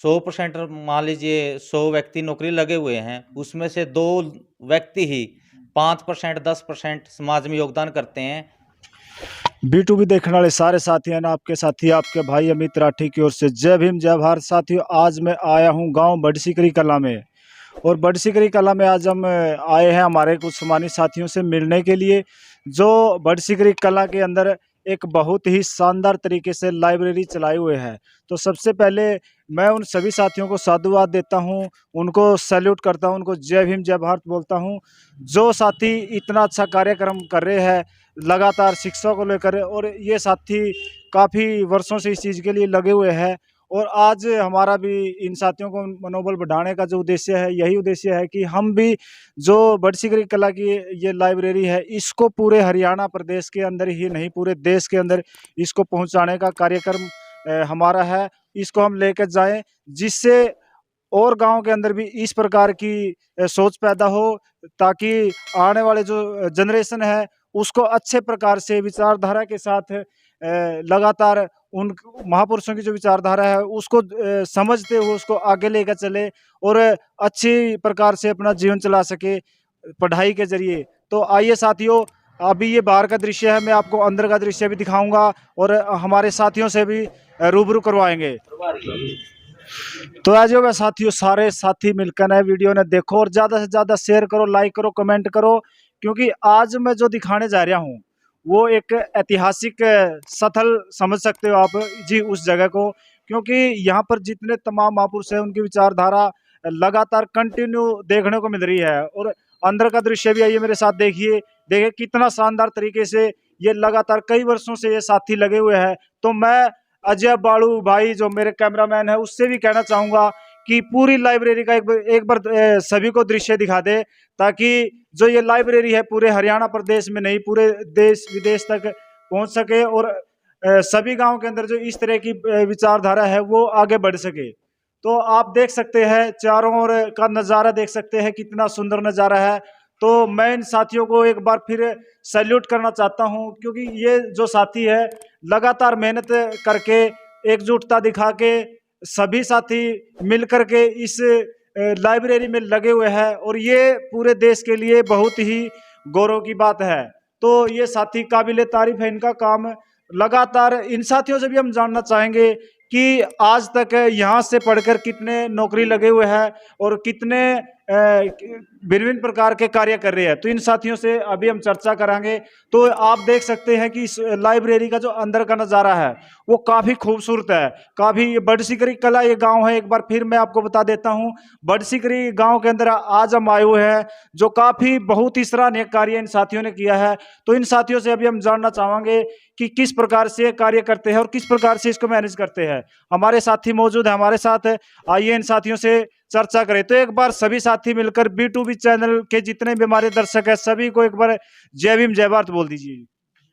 100% मान लीजिए 100 व्यक्ति नौकरी लगे हुए हैं, उसमें से 2 व्यक्ति ही 5% 10% समाज में योगदान करते हैं। B2B देखने वाले सारे साथियों ने आपके साथी आपके भाई अमित राठी की ओर से जय भीम जय भारत। साथियों, आज मैं आया हूं गांव बड़सिकरी कला में, और बड़सिकरी कला में आज हम आए हैं हमारे कुछ सम्मानित साथियों से मिलने के लिए, जो बड़सिकरी कला के अंदर एक बहुत ही शानदार तरीके से लाइब्रेरी चलाए हुए हैं। तो सबसे पहले मैं उन सभी साथियों को साधुवाद देता हूं, उनको सैल्यूट करता हूं, उनको जय भीम जय भारत बोलता हूं। जो साथी इतना अच्छा कार्यक्रम कर रहे हैं लगातार शिक्षा को लेकर, और ये साथी काफ़ी वर्षों से इस चीज़ के लिए लगे हुए हैं। और आज हमारा भी इन साथियों को मनोबल बढ़ाने का जो उद्देश्य है, यही उद्देश्य है कि हम भी जो बड़सिकरी कला की ये लाइब्रेरी है, इसको पूरे हरियाणा प्रदेश के अंदर ही नहीं, पूरे देश के अंदर इसको पहुंचाने का कार्यक्रम हमारा है। इसको हम लेकर जाएं, जिससे और गांव के अंदर भी इस प्रकार की सोच पैदा हो, ताकि आने वाले जो जनरेशन है उसको अच्छे प्रकार से विचारधारा के साथ लगातार उन महापुरुषों की जो विचारधारा है उसको समझते हुए उसको आगे लेकर चले, और अच्छी प्रकार से अपना जीवन चला सके पढ़ाई के जरिए। तो आइए साथियों, अभी ये बाहर का दृश्य है, मैं आपको अंदर का दृश्य भी दिखाऊंगा और हमारे साथियों से भी रूबरू करवाएंगे। तो आज होगा साथियों, सारे साथी मिलकर नए वीडियो ने देखो और ज़्यादा से ज़्यादा शेयर करो, लाइक करो, कमेंट करो, क्योंकि आज मैं जो दिखाने जा रहा हूँ वो एक ऐतिहासिक स्थल समझ सकते हो आप जी उस जगह को, क्योंकि यहाँ पर जितने तमाम महापुरुष हैं उनकी विचारधारा लगातार कंटिन्यू देखने को मिल रही है। और अंदर का दृश्य भी आइए मेरे साथ देखिए, देखिए कितना शानदार तरीके से ये लगातार कई वर्षों से ये साथी लगे हुए हैं। तो मैं अजय बाड़ू भाई जो मेरे कैमरामैन है उससे भी कहना चाहूंगा कि पूरी लाइब्रेरी का एक बार सभी को दृश्य दिखा दे, ताकि जो ये लाइब्रेरी है पूरे हरियाणा प्रदेश में नहीं, पूरे देश विदेश तक पहुंच सके, और सभी गांव के अंदर जो इस तरह की विचारधारा है वो आगे बढ़ सके। तो आप देख सकते हैं चारों ओर का नज़ारा, देख सकते हैं कितना सुंदर नज़ारा है। तो मैं इन साथियों को एक बार फिर सैल्यूट करना चाहता हूं, क्योंकि ये जो साथी है लगातार मेहनत करके, एकजुटता दिखा के, सभी साथी मिल करके इस लाइब्रेरी में लगे हुए हैं, और ये पूरे देश के लिए बहुत ही गौरव की बात है। तो ये साथी काबिले तारीफ है, इनका काम लगातार। इन साथियों से भी हम जानना चाहेंगे कि आज तक यहाँ से पढ़कर कितने नौकरी लगे हुए हैं और कितने भिन्न भिन्न प्रकार के कार्य कर रहे हैं। तो इन साथियों से अभी हम चर्चा करेंगे। तो आप देख सकते हैं कि इस लाइब्रेरी का जो अंदर का नज़ारा है वो काफ़ी खूबसूरत है, काफ़ी। बड़सिकरी कला ये गांव है, एक बार फिर मैं आपको बता देता हूं, बड़सिकरी गांव के अंदर आज हम आए हुए हैं, जो काफ़ी बहुत ही सराहनीय कार्य इन साथियों ने किया है। तो इन साथियों से अभी हम जानना चाहेंगे कि किस प्रकार से कार्य करते हैं और किस प्रकार से इसको मैनेज करते हैं। हमारे साथी मौजूद है हमारे साथ, आइए इन साथियों से चर्चा करें। तो एक बार सभी साथी मिलकर B2B चैनल के जितने भी हमारे दर्शक हैं सभी को एक बार जय भीम जय भारत बोल दीजिए।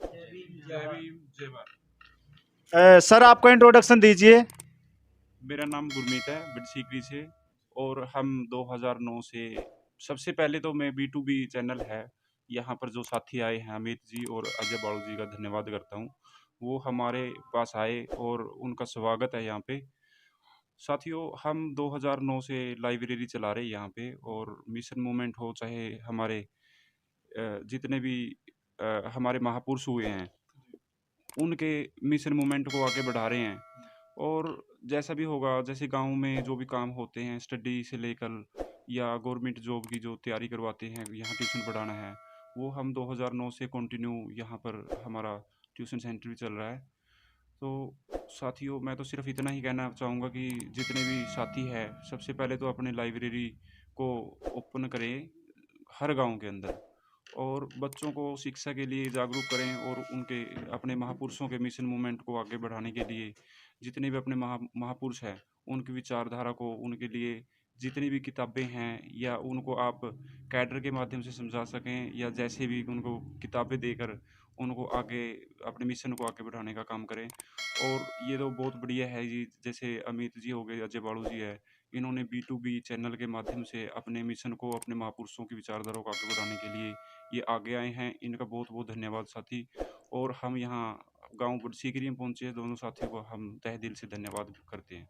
जय भीम जय भारत। सर आपका इंट्रोडक्शन दीजिए। मेरा नाम गुरमीत है बड़सिकरी से, और हम 2009 से, सबसे पहले तो मैं B2B चैनल है यहाँ पर जो साथी आए हैं अमित जी और अजय बाड़ू जी का धन्यवाद करता हूँ। वो हमारे पास आए और उनका स्वागत है यहाँ पे। साथियों, हम 2009 से लाइब्रेरी चला रहे हैं यहाँ पे, और मिशन मूवमेंट हो चाहे हमारे जितने भी हमारे महापुरुष हुए हैं उनके मिशन मूवमेंट को आगे बढ़ा रहे हैं। और जैसा भी होगा, जैसे गांव में जो भी काम होते हैं स्टडी से लेकर या गवर्नमेंट जॉब की जो तैयारी करवाते हैं, यहाँ ट्यूशन पढ़ाना है, वो हम 2009 से कंटिन्यू यहाँ पर हमारा ट्यूशन सेंटर भी चल रहा है। तो साथियों, मैं तो सिर्फ इतना ही कहना चाहूँगा कि जितने भी साथी हैं सबसे पहले तो अपने लाइब्रेरी को ओपन करें हर गांव के अंदर, और बच्चों को शिक्षा के लिए जागरूक करें, और उनके अपने महापुरुषों के मिशन मूवमेंट को आगे बढ़ाने के लिए जितने भी अपने महापुरुष हैं उनकी विचारधारा को, उनके लिए जितनी भी किताबें हैं, या उनको आप कैडर के माध्यम से समझा सकें, या जैसे भी उनको किताबें देकर उनको आगे अपने मिशन को आगे बढ़ाने का काम करें। और ये तो बहुत बढ़िया है जी, जैसे अमित जी हो गए, अजय बाड़ू जी है, इन्होंने B2B चैनल के माध्यम से अपने मिशन को, अपने महापुरुषों की विचारधारा को आगे बढ़ाने के लिए ये आगे आए हैं। इनका बहुत बहुत धन्यवाद साथी। और हम यहाँ गांव बड़सिकरी में पहुँचे, दोनों साथियों को हम तहे दिल से धन्यवाद करते हैं।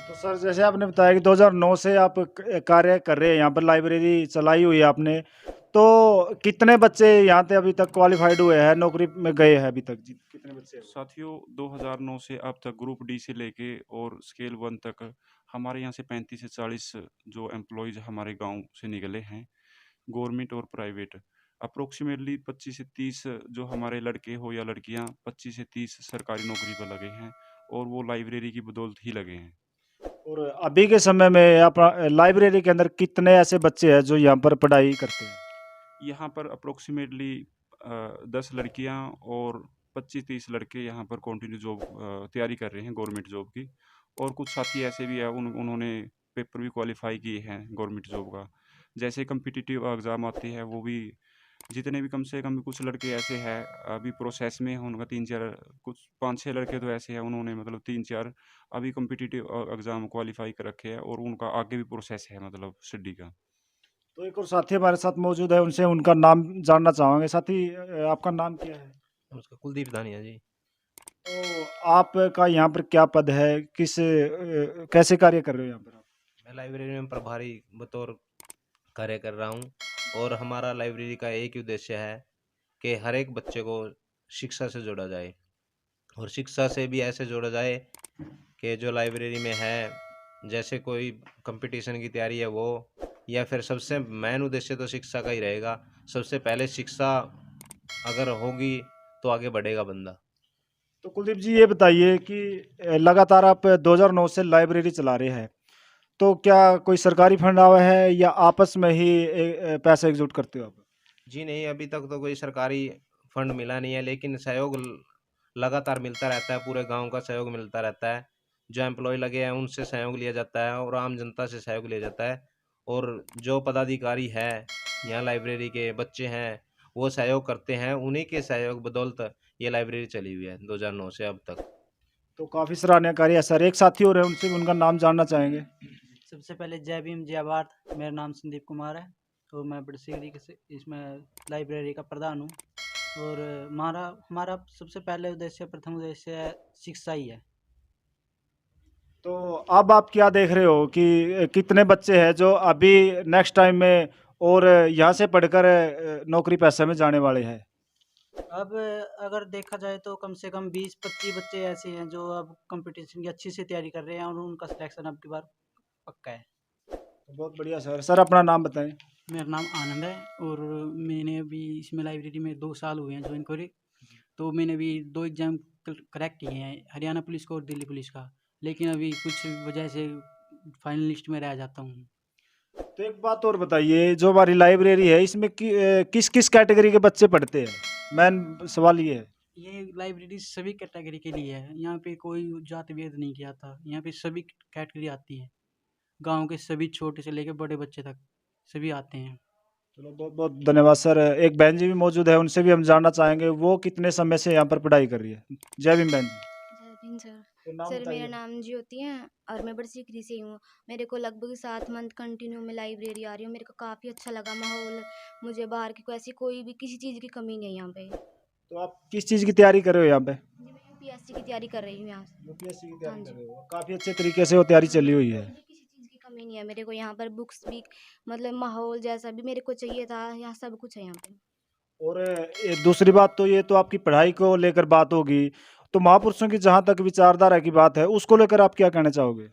तो सर जैसे आपने बताया कि 2009 से आप कार्य कर रहे हैं यहाँ पर, लाइब्रेरी चलाई हुई है आपने, तो कितने बच्चे यहाँ पे अभी तक क्वालिफाइड हुए हैं, नौकरी में गए हैं अभी तक जी, कितने बच्चे हैं? साथियों 2009 से अब तक ग्रुप डी से लेके और स्केल 1 तक हमारे यहाँ से 35 से 40 जो एम्प्लॉयज़ हमारे गांव से निकले हैं, गवर्नमेंट और प्राइवेट। अप्रोक्सीमेटली 25 से 30 जो हमारे लड़के हो या लड़कियां, 25 से 30 सरकारी नौकरी पर लगे हैं और वो लाइब्रेरी की बदौलत ही लगे हैं। और अभी के समय में आप लाइब्रेरी के अंदर कितने ऐसे बच्चे हैं जो यहाँ पर पढ़ाई करते हैं? यहाँ पर अप्रोक्सीमेटली 10 लड़कियां और 25-30 लड़के यहाँ पर कंटिन्यू जॉब तैयारी कर रहे हैं गवर्नमेंट जॉब की, और कुछ साथी ऐसे भी हैं उन्होंने पेपर भी क्वालिफाई किए हैं गवर्नमेंट जॉब का। जैसे कम्पिटिटिव एग्ज़ाम आती है वो भी, जितने भी कम से कम कुछ लड़के ऐसे हैं अभी प्रोसेस में हैं, उनका 3-4 कुछ 5-6 लड़के तो ऐसे हैं उन्होंने मतलब 3-4 अभी कम्पिटिटिव एग्ज़ाम क्वालिफाई कर रखे हैं और उनका आगे भी प्रोसेस है मतलब स्टडी का। तो एक और साथी हमारे साथ मौजूद है, उनसे उनका नाम जानना चाहेंगे। साथी आपका नाम क्या है? उसका कुलदीप दानिया जी। तो आपका यहाँ पर क्या पद है? कैसे कार्य कर रहे हो यहाँ पर आप? मैं लाइब्रेरी में प्रभारी बतौर कार्य कर रहा हूँ और हमारा लाइब्रेरी का एक ही उद्देश्य है कि हर एक बच्चे को शिक्षा से जोड़ा जाए, और शिक्षा से भी ऐसे जोड़ा जाए कि जो लाइब्रेरी में है, जैसे कोई कंपटीशन की तैयारी है वो, या फिर सबसे मेन उद्देश्य तो शिक्षा का ही रहेगा। सबसे पहले शिक्षा अगर होगी तो आगे बढ़ेगा बंदा। तो कुलदीप जी ये बताइए कि लगातार आप 2009 से लाइब्रेरी चला रहे हैं, तो क्या कोई सरकारी फंड आया है या आपस में ही पैसा एकजुट करते हो आप? जी नहीं, अभी तक तो कोई सरकारी फंड मिला नहीं है, लेकिन सहयोग लगातार मिलता रहता है, पूरे गांव का सहयोग मिलता रहता है। जो एम्प्लॉय लगे हैं उनसे सहयोग लिया जाता है और आम जनता से सहयोग लिया जाता है, और जो पदाधिकारी है यहाँ लाइब्रेरी के बच्चे हैं वो सहयोग करते हैं। उन्हीं के सहयोग बदौलत ये लाइब्रेरी चली हुई है 2009 से अब तक। तो काफ़ी सराहनीय कार्य है सर। एक साथी और है, उनसे उनका नाम जानना चाहेंगे। सबसे पहले जय भीम जय भारत। मेरा नाम संदीप कुमार है और मैं बड़सिगरी के इसमें लाइब्रेरी का प्रधान हूँ। और हमारा हमारा सबसे पहले उद्देश्य, प्रथम उद्देश्य है शिक्षा ही है। तो अब आप क्या देख रहे हो कि कितने बच्चे हैं जो अभी नेक्स्ट टाइम में और यहाँ से पढ़कर नौकरी पेशे में जाने वाले हैं? अब अगर देखा जाए तो कम से कम 20-25 बच्चे ऐसे हैं जो अब कंपटीशन की अच्छी से तैयारी कर रहे हैं और उनका सिलेक्शन अब की बार पक्का है। तो बहुत बढ़िया सर। सर अपना नाम बताएं। मेरा नाम आनंद है और मैंने अभी इसमें लाइब्रेरी में 2 साल हुए हैं ज्वाइन करे। तो मैंने अभी 2 एग्ज़ाम क्रैक किए हैं, हरियाणा पुलिस का और दिल्ली पुलिस का, लेकिन अभी कुछ वजह से फाइनल लिस्ट में रह जाता हूँ। तो एक बात और बताइए, जो हमारी लाइब्रेरी है इसमें किस किस कैटेगरी के बच्चे पढ़ते हैं? मेन सवाल ये है। ये लाइब्रेरी सभी कैटेगरी के लिए है, यहाँ पे कोई जात भेद नहीं किया था, यहाँ पे सभी कैटेगरी आती है। गांव के सभी छोटे से लेकर बड़े बच्चे तक सभी आते हैं। चलो बहुत बहुत धन्यवाद सर। एक बहन जी भी मौजूद है, उनसे भी हम जानना चाहेंगे वो कितने समय से यहाँ पर पढ़ाई कर रही है। जय भीम बहन जी। जय भीम सर। तो नाम सर बताइए। मेरा नाम ज्योति है और मैं बड़सिकरी से हूँ। मेरे को लगभग 7 मंथ कंटिन्यू में लाइब्रेरी आ रही हूँ। मेरे को काफ़ी अच्छा लगा माहौल। मुझे बाहर की कोई भी किसी चीज़ की कमी नहीं है यहाँ पे। तो आप किस चीज़ की तैयारी कर रहे हो यहाँ पे? जी, मैं यूपीएससी की तैयारी कर रही हूँ यहाँ से। यूपीएससी की हाँ तैयारी जी। कर रहे हो, काफ़ी अच्छे तरीके से वो तैयारी चली हुई है। मुझे किसी चीज़ की कमी नहीं है। मेरे को यहाँ पर बुक्स भी, मतलब माहौल जैसा भी मेरे को चाहिए था, यहाँ सब कुछ है यहाँ पे। और दूसरी बात तो ये तो आपकी पढ़ाई को लेकर बात होगी, तो महापुरुषों की जहाँ तक विचारधारा की बात है उसको लेकर आप क्या कहना चाहोगे?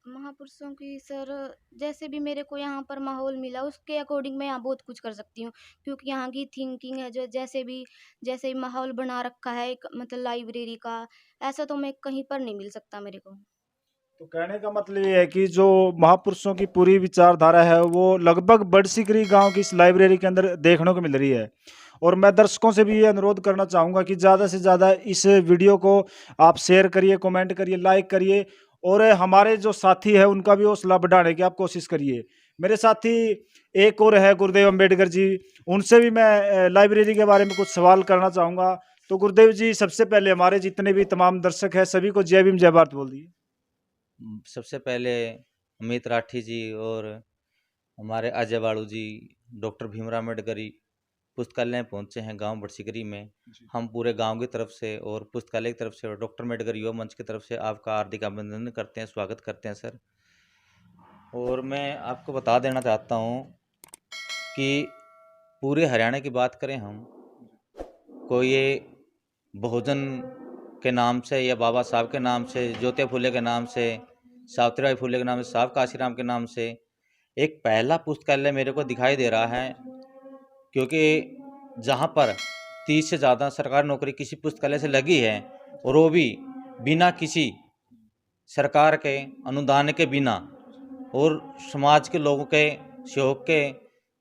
महापुरुषों की सर, जैसे भी मेरे को यहाँ पर माहौल मिला उसके अकॉर्डिंग मैं यहाँ बहुत कुछ कर सकती हूँ, क्योंकि यहाँ की थिंकिंग है जो जैसे भी माहौल बना रखा है एक मतलब लाइब्रेरी का, ऐसा तो मैं कहीं पर नहीं मिल सकता मेरे को। तो कहने का मतलब ये है कि जो महापुरुषों की पूरी विचारधारा है वो लगभग बड़सिकरी गांव की इस लाइब्रेरी के अंदर देखने को मिल रही है। और मैं दर्शकों से भी ये अनुरोध करना चाहूँगा कि ज़्यादा से ज़्यादा इस वीडियो को आप शेयर करिए, कमेंट करिए, लाइक करिए, और हमारे जो साथी है उनका भी हौसला बढ़ाने की आप कोशिश करिए। मेरे साथी एक और है गुरुदेव अम्बेडकर जी, उनसे भी मैं लाइब्रेरी के बारे में कुछ सवाल करना चाहूँगा। तो गुरुदेव जी, सबसे पहले हमारे जितने भी तमाम दर्शक हैं सभी को जय भीम जय भारत बोल दिए। सबसे पहले अमित राठी जी और हमारे अजय बाड़ू जी, डॉक्टर भीमराव अम्बेडकर पुस्तकालय में पहुंचे हैं गांव बड़सिकरी में। जी। हम पूरे गांव की तरफ से और पुस्तकालय की तरफ से और डॉक्टर अम्बेडकर युवा मंच की तरफ से आपका हार्दिक अभिनंदन करते हैं, स्वागत करते हैं सर। और मैं आपको बता देना चाहता हूं कि पूरे हरियाणा की बात करें हम, कोई ये बहुजन के नाम से या बाबा साहब के नाम से, ज्योतिबा फुले के नाम से, सावित्रीबाई फुले के नाम से, साहब काशीराम के नाम से एक पहला पुस्तकालय मेरे को दिखाई दे रहा है। क्योंकि जहाँ पर 30 से ज़्यादा सरकारी नौकरी किसी पुस्तकालय से लगी है और वो भी बिना किसी सरकार के अनुदान के बिना और समाज के लोगों के सहयोग के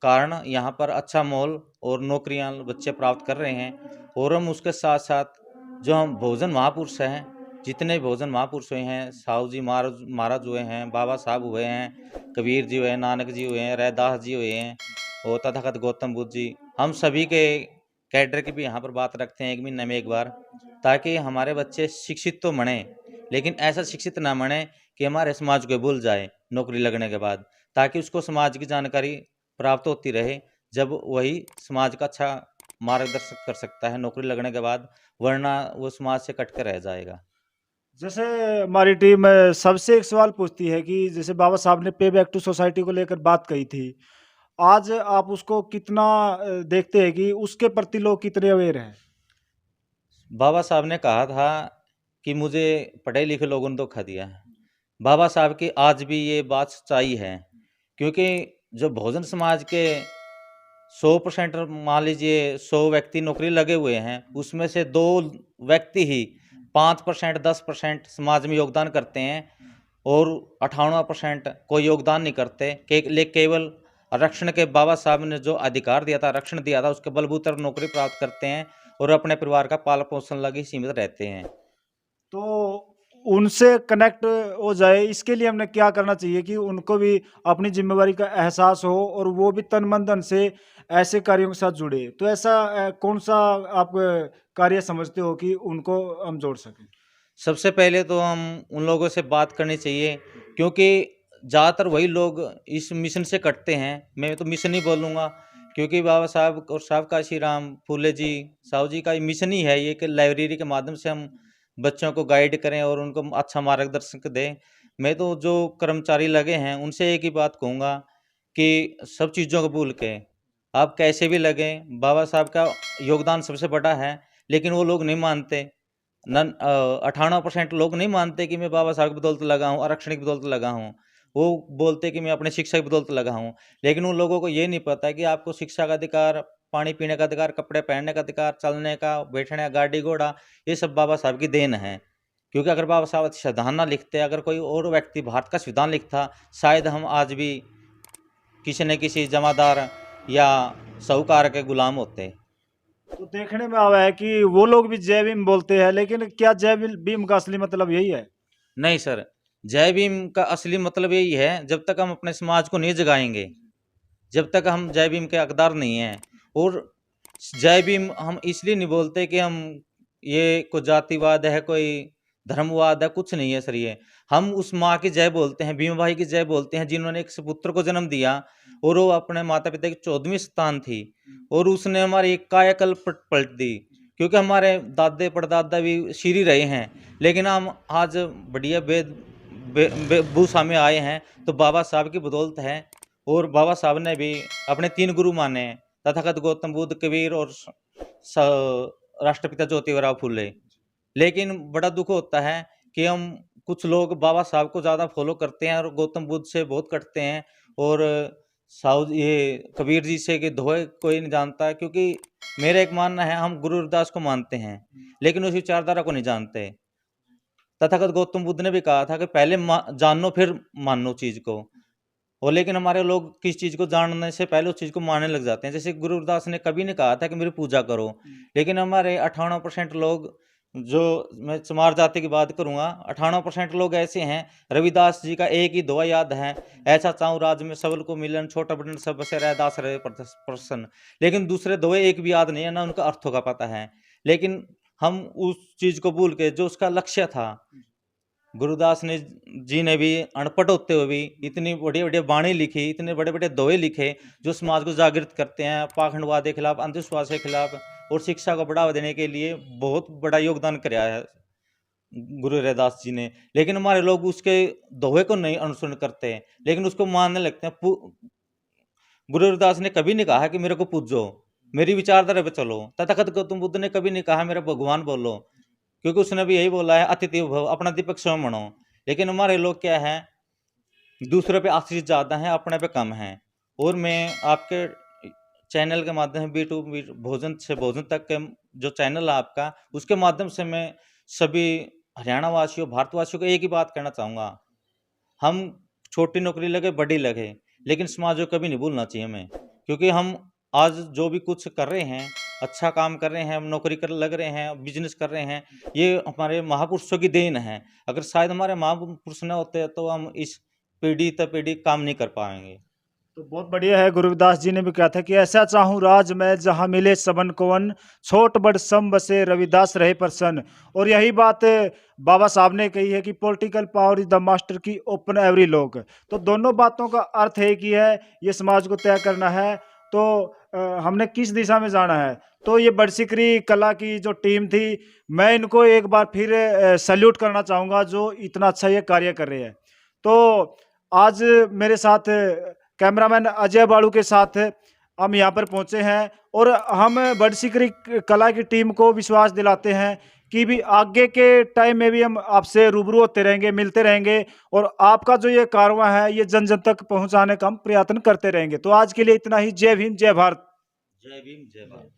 कारण यहाँ पर अच्छा माहौल और नौकरियाँ बच्चे प्राप्त कर रहे हैं। और हम उसके साथ साथ जो हम बहुजन महापुरुष हैं, जितने बहुजन महापुरुष हुए हैं, साहू जी महाराज हुए हैं, बाबा साहब हुए हैं, कबीर जी हुए हैं, नानक जी हुए हैं, रैदास जी हुए हैं और तथागत गौतम बुद्ध जी, हम सभी के कैडर की भी यहाँ पर बात रखते हैं 1 महीने में एक बार, ताकि हमारे बच्चे शिक्षित तो बने, लेकिन ऐसा शिक्षित ना बने कि हमारे समाज को भूल जाए नौकरी लगने के बाद, ताकि उसको समाज की जानकारी प्राप्त होती रहे, जब वही समाज का अच्छा मार्गदर्शन कर सकता है नौकरी लगने के बाद, वरना वो समाज से कट कर रह जाएगा। जैसे हमारी टीम सबसे एक सवाल पूछती है कि जैसे बाबा साहब ने पे बैक टू सोसाइटी को लेकर बात कही थी, आज आप उसको कितना देखते हैं कि उसके प्रति लोग कितने अवेयर हैं? बाबा साहब ने कहा था कि मुझे पढ़े लिखे लोगों ने धोखा दिया है। बाबा साहब की आज भी ये बात सच्चाई है, क्योंकि जो बहुजन समाज के 100% मान लीजिए 100 व्यक्ति नौकरी लगे हुए हैं, उसमें से 2 व्यक्ति ही 5% 10% समाज में योगदान करते हैं और 98% कोई योगदान नहीं करते। केवल आरक्षण के बाबा साहब ने जो अधिकार दिया था, आरक्षण दिया था, उसके बलबूते पर नौकरी प्राप्त करते हैं और अपने परिवार का पालन पोषण लगे सीमित रहते हैं। तो उनसे कनेक्ट हो जाए, इसके लिए हमने क्या करना चाहिए कि उनको भी अपनी जिम्मेवारी का एहसास हो और वो भी तन मन धन से ऐसे कार्यों के साथ जुड़े? तो ऐसा कौन सा आप कार्य समझते हो कि उनको हम जोड़ सकें? सबसे पहले तो हम उन लोगों से बात करनी चाहिए, क्योंकि ज़्यादातर वही लोग इस मिशन से कटते हैं। मैं तो मिशन ही बोलूँगा, क्योंकि बाबा साहब और साहब काशीराम फूले जी, साहू जी का मिशन ही है ये कि लाइब्रेरी के माध्यम से हम बच्चों को गाइड करें और उनको अच्छा मार्गदर्शन दें। मैं तो जो कर्मचारी लगे हैं उनसे एक ही बात कहूँगा कि सब चीज़ों को भूल के आप कैसे भी लगें, बाबा साहब का योगदान सबसे बड़ा है, लेकिन वो लोग नहीं मानते। 98% लोग नहीं मानते कि मैं बाबा साहब की बदौलत लगा हूँ, आरक्षण की बदौलत लगा हूँ। वो बोलते कि मैं अपने शिक्षा की बदौलत लगा हूँ, लेकिन उन लोगों को ये नहीं पता कि आपको शिक्षा का अधिकार, पानी पीने का अधिकार, कपड़े पहनने का अधिकार, चलने का, बैठने का, गाड़ी घोड़ा, ये सब बाबा साहब की देन है। क्योंकि अगर बाबा साहब संविधान ना लिखते, अगर कोई और व्यक्ति भारत का संविधान लिखता, शायद हम आज भी किसी न किसी जमादार या साहूकार के गुलाम होते। तो देखने में आवा है कि वो लोग भी जय भीम बोलते हैं, लेकिन क्या जय भीम का असली मतलब यही है? नहीं सर, जय भीम का असली मतलब यही है, जब तक हम अपने समाज को नहीं जगाएंगे, जब तक हम जय भीम के हकदार नहीं हैं। और जय भीम हम इसलिए नहीं बोलते कि हम ये कोई जातिवाद है, कोई धर्मवाद है, कुछ नहीं है सर। ये हम उस माँ की जय बोलते हैं, भीम भाई की जय बोलते हैं, जिन्होंने एक पुत्र को जन्म दिया और वो अपने माता पिता की 14वीं संतान थी और उसने हमारी कायाकल्प पलट दी। क्योंकि हमारे दादे परदादा भी श्री रहे हैं, लेकिन हम आज बढ़िया भूषा में आए हैं तो बाबा साहब की बदौलत है। और बाबा साहब ने भी अपने 3 गुरु माने हैं, तथागत गौतम बुद्ध, कबीर और राष्ट्रपिता ज्योतिबा फुले। लेकिन बड़ा दुख होता है कि हम कुछ लोग बाबा साहब को ज़्यादा फॉलो करते हैं और गौतम बुद्ध से बहुत कटते हैं, और साहू ये कबीर जी से कि दोहे कोई नहीं जानता। क्योंकि मेरा एक मानना है, हम गुरु रविदास को मानते हैं लेकिन उस विचारधारा को नहीं जानते। तथागत गौतम बुद्ध ने भी कहा था कि पहले जानो फिर मानो चीज़ को, और लेकिन हमारे लोग किस चीज़ को जानने से पहले उस चीज़ को मानने लग जाते हैं। जैसे गुरु रविदास ने कभी नहीं कहा था कि मेरी पूजा करो, लेकिन हमारे 98% लोग, जो मैं चमार जाति की बात करूँगा, 98% लोग ऐसे हैं। रविदास जी का एक ही दोहा याद है, ऐसा चाहूँ राज में सबल को मिलन, छोटा बड़न सब बसे रैदास रहे प्रसन्न। लेकिन दूसरे दोहे एक भी याद नहीं है, ना उनका अर्थों का पता है। लेकिन हम उस चीज़ को भूल के जो उसका लक्ष्य था, गुरुदास ने जी ने भी अनपढ़ होते हुए भी इतनी बड़ी बड़ी वाणी लिखी, इतने बड़े बड़े दोहे लिखे जो समाज को जागृत करते हैं पाखंडवाद के खिलाफ, अंधविश्वास के खिलाफ और शिक्षा को बढ़ावा देने के लिए बहुत बड़ा योगदान कराया है गुरु रैदास जी ने। लेकिन हमारे लोग उसके दोहे को नहीं अनुसरण करते, लेकिन उसको मानने लगते हैं। गुरु रविदास ने कभी नहीं कहा कि मेरे को पूजो, मेरी विचारधारा पे चलो। तथागत गौतम बुद्ध ने कभी नहीं कहा मेरा भगवान बोलो, क्योंकि उसने भी यही बोला है अतिथि भव, अपना दीपक स्वयं बनो। लेकिन हमारे लोग क्या है, दूसरे पे आश्रित ज्यादा हैं, अपने पे कम हैं। और मैं आपके चैनल के माध्यम से B2B भोजन से भोजन तक के जो चैनल है आपका, उसके माध्यम से मैं सभी हरियाणा वासियों, भारतवासियों को एक ही बात कहना चाहूँगा, हम छोटी नौकरी लगे बड़ी लगे, लेकिन समाज को कभी नहीं भूलना चाहिए हमें। क्योंकि हम आज जो भी कुछ कर रहे हैं, अच्छा काम कर रहे हैं, हम नौकरी कर लग रहे हैं, बिजनेस कर रहे हैं, ये हमारे महापुरुषों की देन है। अगर शायद हमारे महापुरुष न होते तो हम इस पीढ़ी तक पीढ़ी काम नहीं कर पाएंगे। तो बहुत बढ़िया है। गुरु रविदास जी ने भी कहा था कि ऐसा चाहूँ राज मैं जहाँ मिले सबन कोवन, छोट बड़ सम बसे रविदास रहे प्रसन्न। और यही बात बाबा साहब ने कही है कि political power is the master की ओपन एवरी लोग। तो दोनों बातों का अर्थ एक ही है, ये समाज को तय करना है तो हमने किस दिशा में जाना है। तो ये बड़सिकरी कला की जो टीम थी, मैं इनको एक बार फिर सैल्यूट करना चाहूँगा जो इतना अच्छा ये कार्य कर रहे हैं। तो आज मेरे साथ कैमरामैन अजय बाड़ू के साथ हम यहाँ पर पहुँचे हैं और हम बड़सिकरी कला की टीम को विश्वास दिलाते हैं कि भी आगे के टाइम में भी हम आपसे रूबरू होते रहेंगे, मिलते रहेंगे और आपका जो ये कारवां है ये जन जन तक पहुँचाने का हम प्रयत्न करते रहेंगे। तो आज के लिए इतना ही। जय भीम, जय भारत। जय भीम, जय भारत।